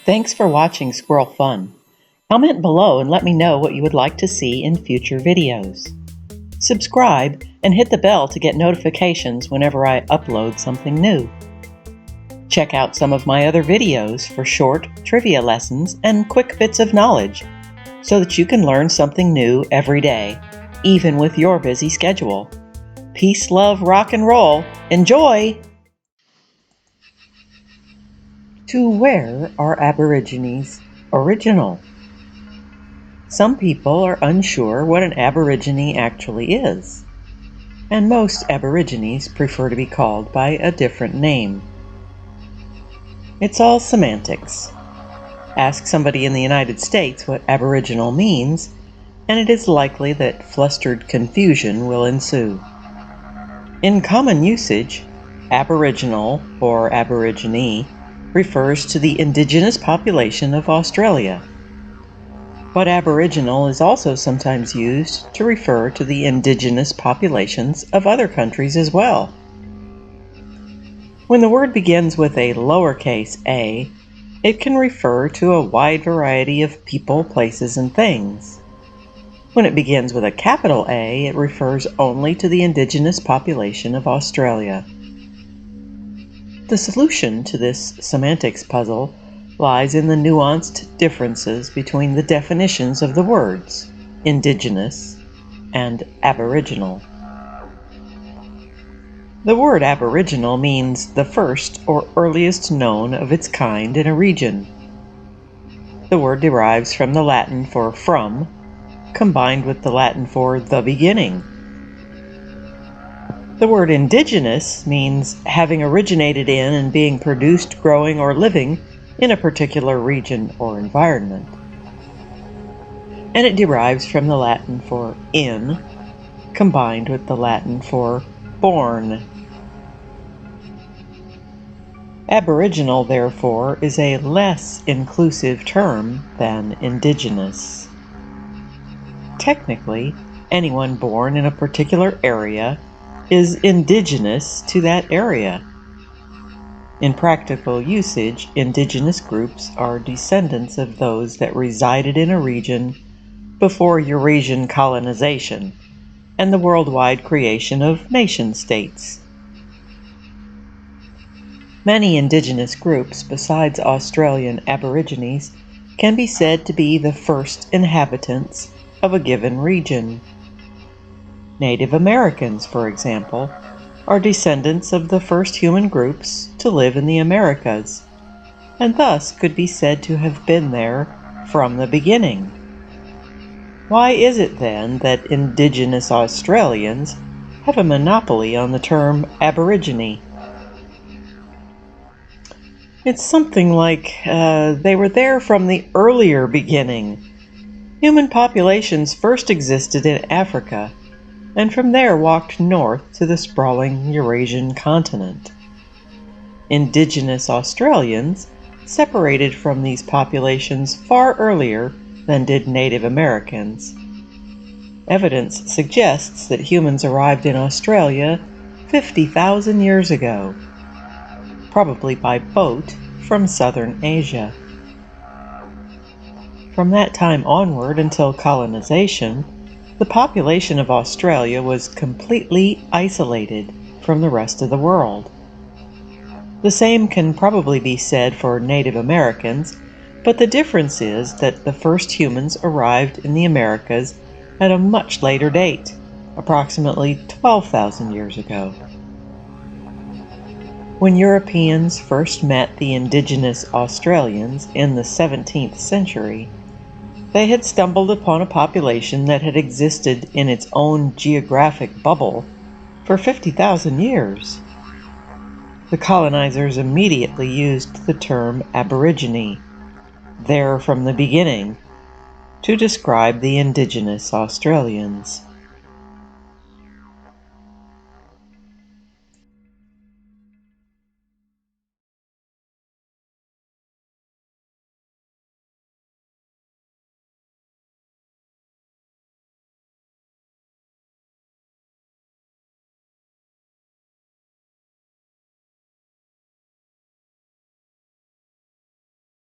Thanks for watching Squirrel Fun. Comment below and let me know what you would like to see in future videos. Subscribe and hit the bell to get notifications whenever I upload something new. Check out some of my other videos for short trivia lessons and quick bits of knowledge so that you can learn something new every day, even with your busy schedule. Peace, love, rock and roll. Enjoy! To where are Aborigines original? Some people are unsure what an Aborigine actually is, and most Aborigines prefer to be called by a different name. It's all semantics. Ask somebody in the United States what Aboriginal means, and it is likely that flustered confusion will ensue. In common usage, Aboriginal or Aborigine refers to the indigenous population of Australia. But Aboriginal is also sometimes used to refer to the indigenous populations of other countries as well. When the word begins with a lowercase a, it can refer to a wide variety of people, places, and things. When it begins with a capital A, it refers only to the indigenous population of Australia. The solution to this semantics puzzle lies in the nuanced differences between the definitions of the words indigenous and aboriginal. The word aboriginal means the first or earliest known of its kind in a region. The word derives from the Latin for from, combined with the Latin for the beginning. The word indigenous means having originated in and being produced, growing, or living in a particular region or environment. And it derives from the Latin for in, combined with the Latin for born. Aboriginal, therefore, is a less inclusive term than indigenous. Technically, anyone born in a particular area is indigenous to that area. In practical usage, indigenous groups are descendants of those that resided in a region before Eurasian colonization and the worldwide creation of nation-states. Many indigenous groups besides Australian Aborigines can be said to be the first inhabitants of a given region. Native Americans, for example, are descendants of the first human groups to live in the Americas, and thus could be said to have been there from the beginning. Why is it then that indigenous Australians have a monopoly on the term Aborigine? It's something like they were there from the earlier beginning. Human populations first existed in Africa, and from there walked north to the sprawling Eurasian continent. Indigenous Australians separated from these populations far earlier than did Native Americans. Evidence suggests that humans arrived in Australia 50,000 years ago, probably by boat from southern Asia. From that time onward until colonization, the population of Australia was completely isolated from the rest of the world. The same can probably be said for Native Americans, but the difference is that the first humans arrived in the Americas at a much later date, approximately 12,000 years ago. When Europeans first met the indigenous Australians in the 17th century, they had stumbled upon a population that had existed in its own geographic bubble for 50,000 years. The colonizers immediately used the term Aborigine, there from the beginning, to describe the indigenous Australians.